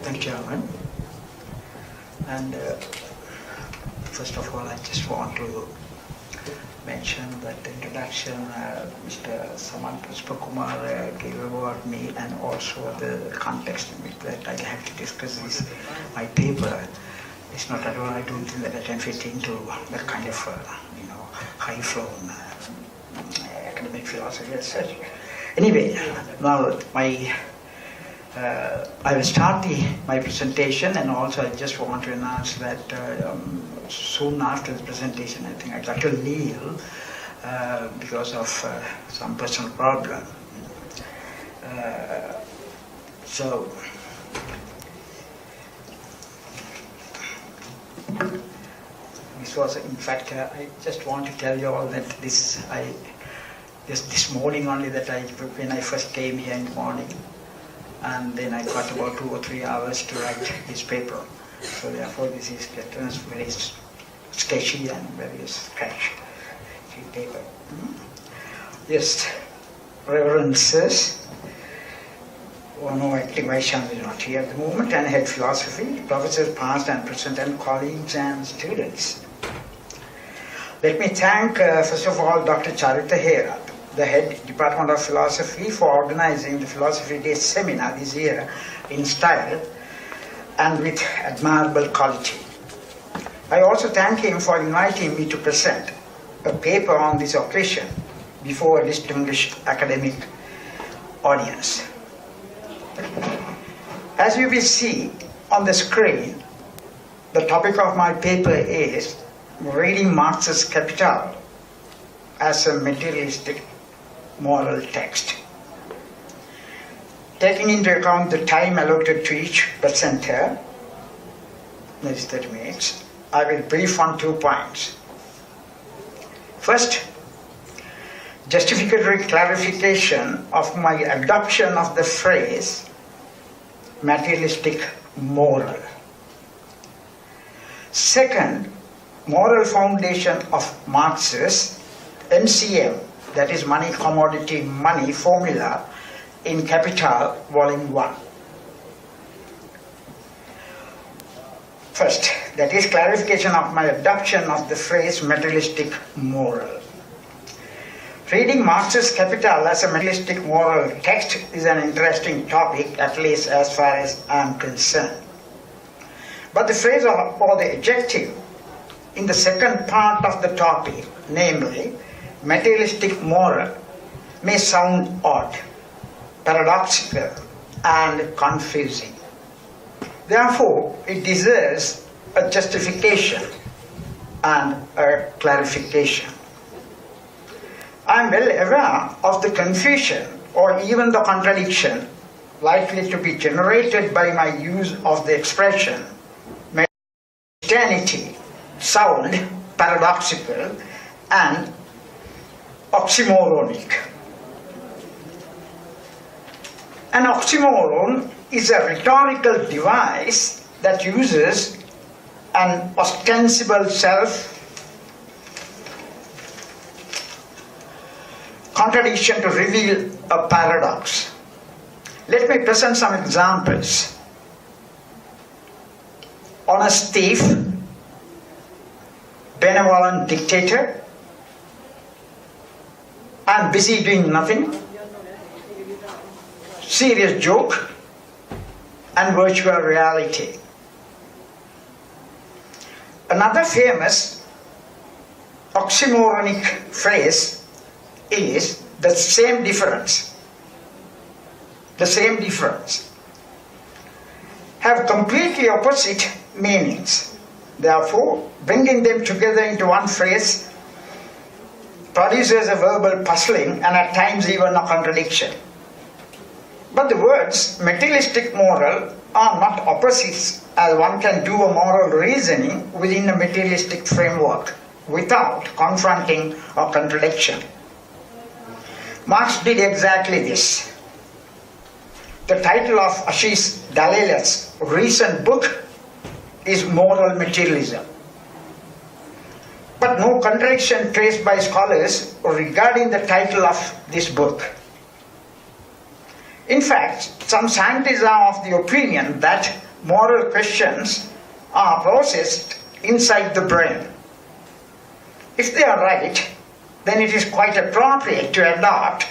Thank you, Alan. And first of all, I just want to mention that the introduction Mr. Saman Pushpakumar gave about me, and also the context in which that I have to discuss this, my paper. It's not at all, I don't think that I can fit into that kind of, high-flown academic philosophy as such. Anyway, now I will start my presentation, and also I just want to announce that soon after the presentation, I think I got to leave because of some personal problem. So this was, in fact, I just want to tell you all that just this morning only that when I first came here in the morning, and then I got about 2 or 3 hours to write this paper. So therefore this is very sketchy and very scratchy paper. Yes, references. No activation is not here at the moment, and head philosophy, professors past and present, and colleagues and students. Let me thank first of all Dr. Charita Hera, the head Department of Philosophy, for organizing the Philosophy Day seminar this year in style and with admirable quality. I also thank him for inviting me to present a paper on this occasion before a distinguished academic audience. As you will see on the screen, the topic of my paper is reading Marx's Capital as a materialistic moral text. Taking into account the time allotted to each presenter, that is 30 minutes, I will brief on 2 points. First, justificatory clarification of my adoption of the phrase materialistic moral. Second, moral foundation of Marx's MCM, that is money, commodity, money formula in Capital, Volume 1. First, that is clarification of my adoption of the phrase materialistic moral. Reading Marx's Capital as a materialistic moral text is an interesting topic, at least as far as I am concerned. But the phrase or the adjective in the second part of the topic, namely materialistic moral, may sound odd, paradoxical, and confusing. Therefore, it deserves a justification and a clarification. I am well aware of the confusion or even the contradiction likely to be generated by my use of the expression Christianity sound paradoxical and oxymoronic. An oxymoron is a rhetorical device that uses an ostensible self contradiction to reveal a paradox. Let me present some examples. Honest thief, benevolent dictator, I'm busy doing nothing, serious joke, and virtual reality. Another famous oxymoronic phrase is the same difference. The same difference have completely opposite meanings. Therefore, bringing them together into one phrase produces a verbal puzzling and at times even a contradiction. But the words materialistic moral are not opposites, as one can do a moral reasoning within a materialistic framework without confronting or contradiction. Marx did exactly this. The title of Ashish Dalela's recent book is Moral Materialism. But no contradiction traced by scholars regarding the title of this book. In fact, some scientists are of the opinion that moral questions are processed inside the brain. If they are right, then it is quite appropriate to adopt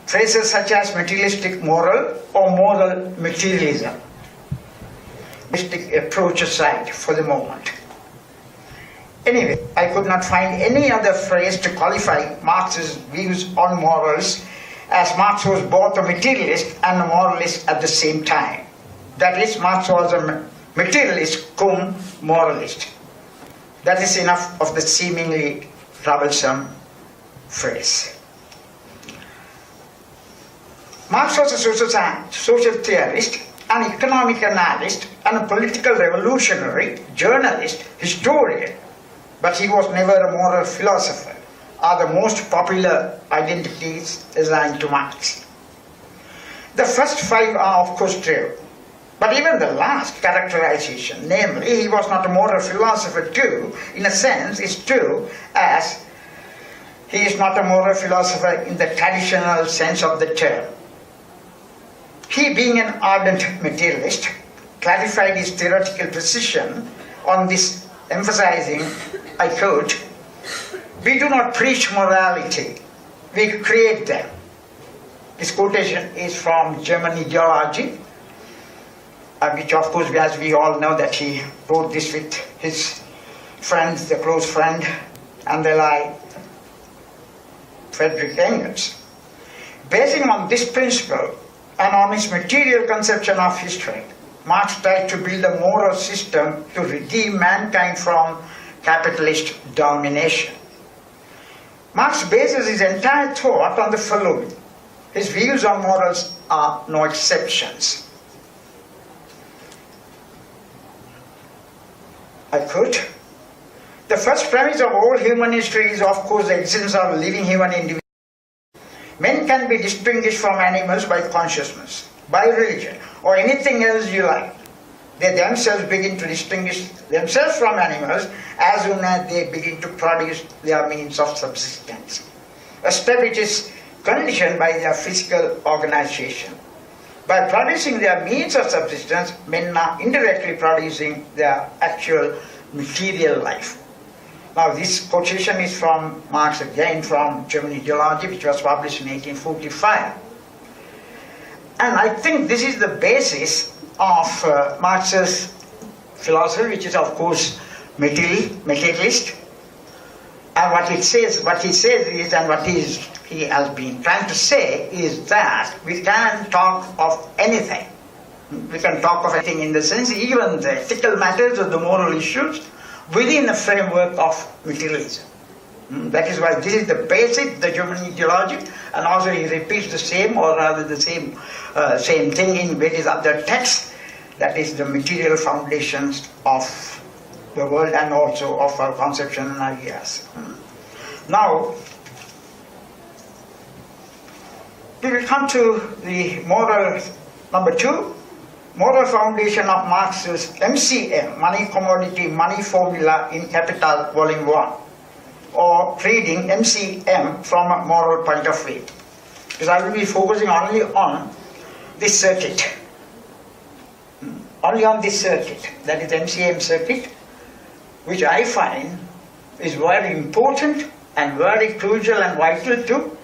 phrases such as materialistic moral or moral materialism. Materialistic approach aside for the moment. Anyway, I could not find any other phrase to qualify Marx's views on morals, as Marx was both a materialist and a moralist at the same time. That is, Marx was a materialist cum moralist. That is enough of the seemingly troublesome phrase. Marx was a social theorist, an economic analyst, and a political revolutionary, journalist, historian, but he was never a moral philosopher, are the most popular identities assigned to Marx. The first five are of course true, but even the last characterization, namely he was not a moral philosopher too, in a sense is true, as he is not a moral philosopher in the traditional sense of the term. He, being an ardent materialist, clarified his theoretical position on this, emphasizing, I quote, "We do not preach morality, we create them." This quotation is from German Ideology, which of course, as we all know, that he wrote this with his friend, the close friend, and the ally, Friedrich Engels. Basing on this principle and on his material conception of history, Marx tried to build a moral system to redeem mankind from capitalist domination. Marx bases his entire thought on the following. His views on morals are no exceptions. I quote, "The first premise of all human history is of course the existence of living human individuals. Men can be distinguished from animals by consciousness, by religion, or anything else you like. They themselves begin to distinguish themselves from animals as soon as they begin to produce their means of subsistence, a step which is conditioned by their physical organization. By producing their means of subsistence, men are indirectly producing their actual material life." Now this quotation is from Marx again, from German Ideology, which was published in 1845. And I think this is the basis of Marx's philosophy, which is of course materialist. And what he says is, and what he has been trying to say is that we can talk of anything. We can talk of anything in the sense, even the ethical matters or the moral issues, within the framework of materialism. That is why this is the basic, the German ideology, and also he repeats the same, or rather the same thing in various other texts, that is the material foundations of the world and also of our conception and ideas. Now, we will come to the moral number 2. Moral foundation of Marx's MCM, Money, Commodity, Money Formula in Capital, Volume 1, or reading MCM from a moral point of view. Because I will be focusing only on this circuit. Only on this circuit, that is MCM circuit, which I find is very important and very crucial and vital to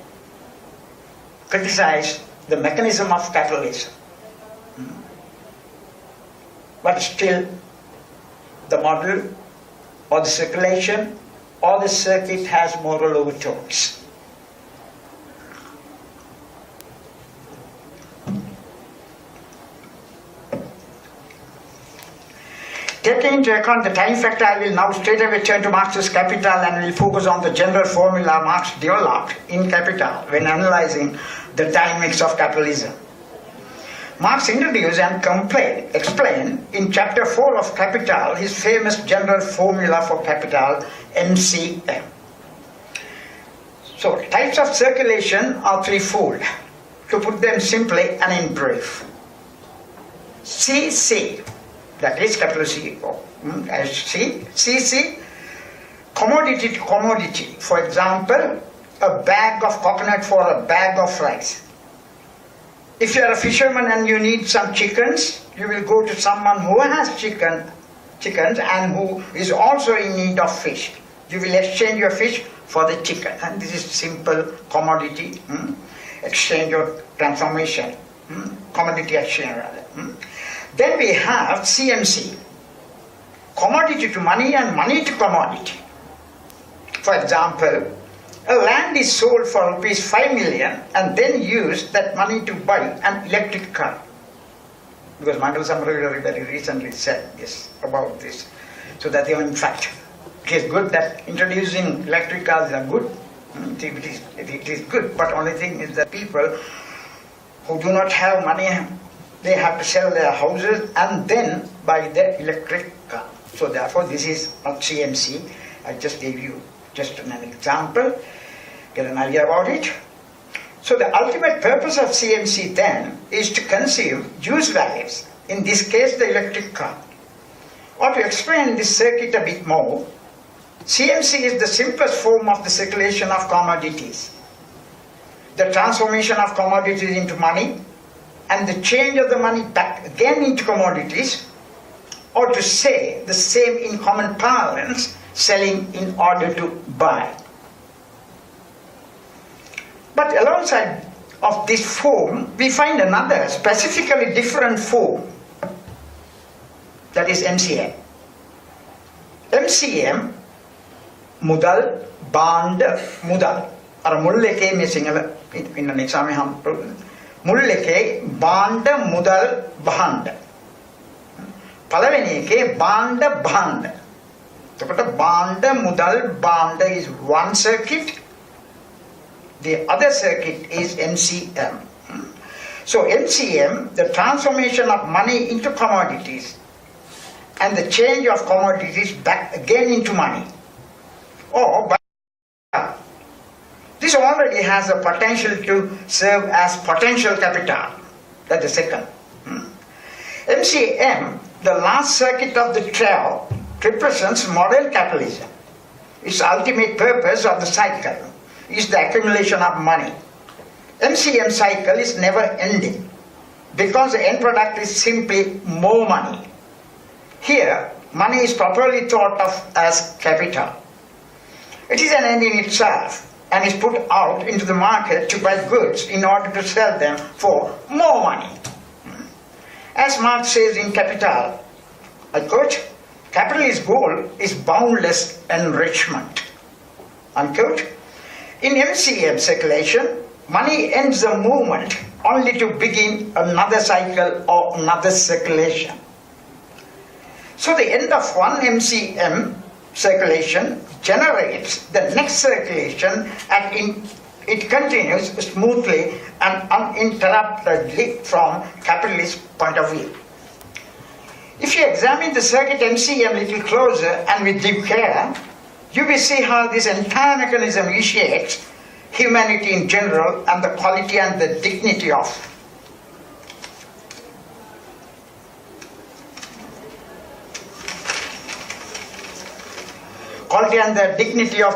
criticize the mechanism of capitalism. But still, the model or the circulation or the circuit has moral overtones. Taking into account the time factor, I will now straight away turn to Marx's Capital and will focus on the general formula Marx developed in Capital when analyzing the dynamics of capitalism. Marx introduced and explained in chapter 4 of Capital his famous general formula for capital, MCM. So, types of circulation are threefold, to put them simply and in brief. CC, that is capital C, CC, commodity to commodity. For example, a bag of coconut for a bag of rice. If you are a fisherman and you need some chickens, you will go to someone who has chickens and who is also in need of fish. You will exchange your fish for the chicken. And this is simple commodity exchange or transformation. Commodity exchange rather. Then we have CMC. Commodity to money and money to commodity. For example, a land is sold for rupees 5 million and then use that money to buy an electric car. Because Michael Samaravi very recently said this about this. So that in fact, it is good that introducing electric cars are good. It is good, but only thing is that people who do not have money, they have to sell their houses and then buy the electric car. So therefore this is not CMC. I just gave you just an example, get an idea about it. So the ultimate purpose of CMC then is to consume use values, in this case the electric car. Or to explain this circuit a bit more, CMC is the simplest form of the circulation of commodities. The transformation of commodities into money and the change of the money back again into commodities, or to say the same in common parlance, selling in order to buy. But alongside of this form, we find another specifically different form, that is MCM. MCM, mudal, bond, mudal. Ar mulleke me singala in an exam ham mulleke bond, mudal, bond. Palaveni ke bond, bond. So bond, mudal, bond is one circuit. The other circuit is MCM. So MCM, the transformation of money into commodities and the change of commodities back again into money. Or this already has the potential to serve as potential capital. That's the second. MCM, the last circuit of the trail, represents modern capitalism. Its ultimate purpose of the cycle is the accumulation of money. MCM cycle is never ending because the end product is simply more money. Here, money is properly thought of as capital. It is an end in itself and is put out into the market to buy goods in order to sell them for more money. As Marx says in Capital, I quote, capitalist goal is boundless enrichment, unquote. In MCM circulation, money ends the movement only to begin another cycle or another circulation. So the end of one MCM circulation generates the next circulation and it continues smoothly and uninterruptedly from capitalist point of view. If you examine the circuit MCM a little closer and with due care, you will see how this entire mechanism initiates humanity in general and the quality and the dignity of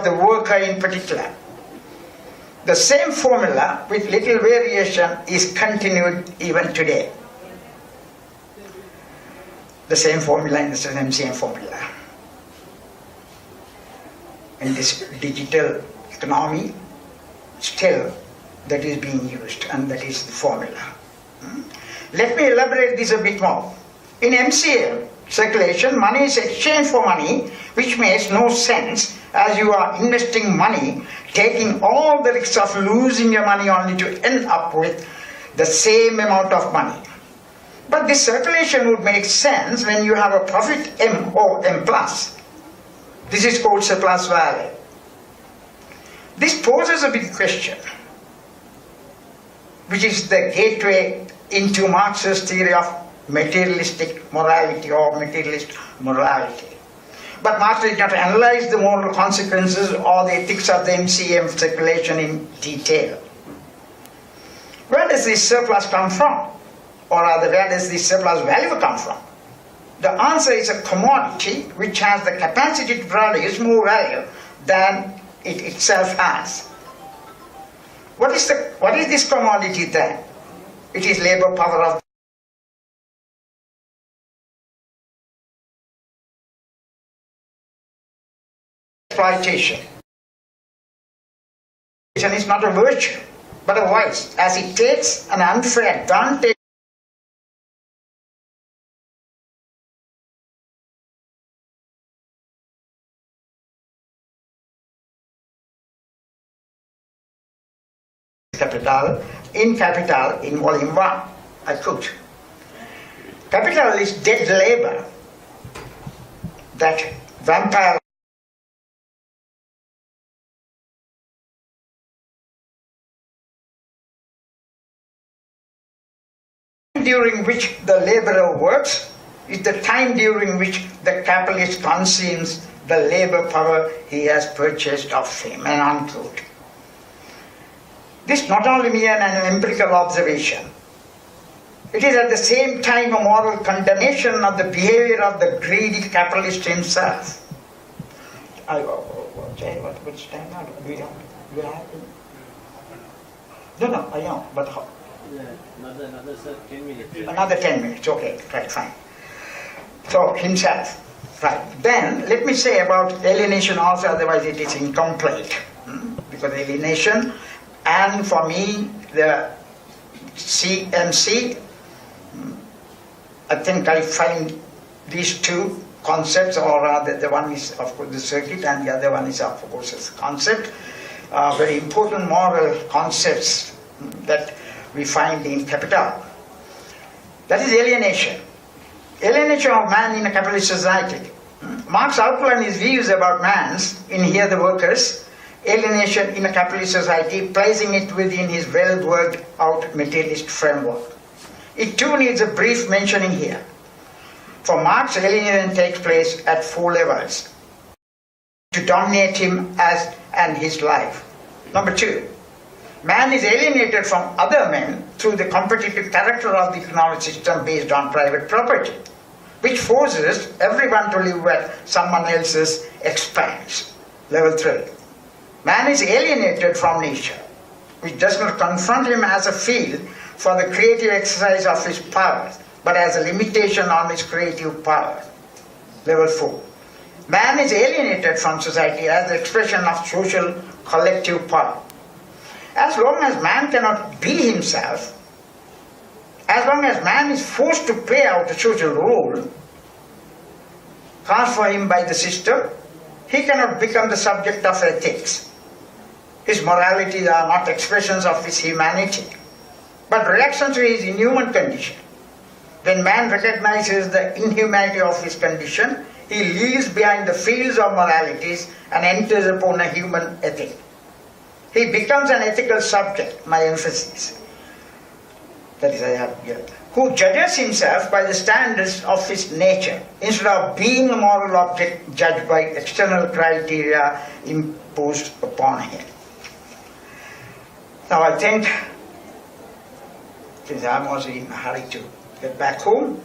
the worker in particular. The same formula with little variation is continued even today. The same formula in the MCM formula. In this digital economy, still that is being used and that is the formula. Let me elaborate this a bit more. In MCM circulation, money is exchanged for money, which makes no sense as you are investing money, taking all the risks of losing your money only to end up with the same amount of money. But this circulation would make sense when you have a profit M or M plus. This is called surplus value. This poses a big question, which is the gateway into Marx's theory of materialistic morality or materialist morality. But Marx did not analyze the moral consequences or the ethics of the MCM circulation in detail. Where does this surplus come from? Or rather, where does this surplus value come from? The answer is a commodity which has the capacity to produce more value than it itself has. What is this commodity then? It is labor power of exploitation. It is not a virtue, but a vice, as it takes an unfair advantage capital in volume 1. I quote, capital is dead labor that vampire during which the laborer works is the time during which the capitalist consumes the labor power he has purchased of him, and unquote. This not only mere an empirical observation, it is at the same time a moral condemnation of the behavior of the greedy capitalist himself. What's time now? Do you have it? No, I know, but how? Yeah, another 10 minutes. Another 10 minutes, okay, right, fine. So, himself, right. Then, let me say about alienation also, otherwise it is incomplete. Because alienation, and for me, the CMC, I think I find these two concepts, or rather the one is of course the circuit and the other one is of course the concept, very important moral concepts that we find in Capital. That is alienation. Alienation of man in a capitalist society. Marx outlined his views about man's, in here the workers, alienation in a capitalist society, placing it within his well worked out materialist framework. It too needs a brief mentioning here. For Marx, alienation takes place at 4 levels to dominate him as and his life. Number 2, man is alienated from other men through the competitive character of the economic system based on private property, which forces everyone to live at someone else's expense. Level 3. Man is alienated from nature, which does not confront him as a field for the creative exercise of his powers, but as a limitation on his creative power. Level 4. Man is alienated from society as the expression of social collective power. As long as man cannot be himself, as long as man is forced to play out a social role cast for him by the system, he cannot become the subject of ethics. His moralities are not expressions of his humanity, but reactions to his inhuman condition. When man recognizes the inhumanity of his condition, he leaves behind the fields of moralities and enters upon a human ethic. He becomes an ethical subject, my emphasis. That is, I have here. Who judges himself by the standards of his nature, instead of being a moral object judged by external criteria imposed upon him. Now I think, since I'm also in a hurry to get back home,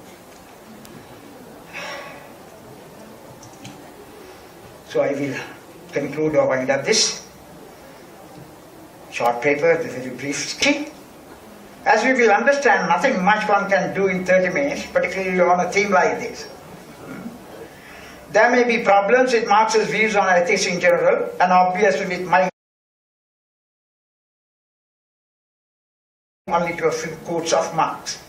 so I will conclude or wind up this short paper, this very brief skit. As we will understand, nothing much one can do in 30 minutes, particularly on a theme like this. There may be problems with Marx's views on ethics in general, and obviously with my only to a few quotes of Marx.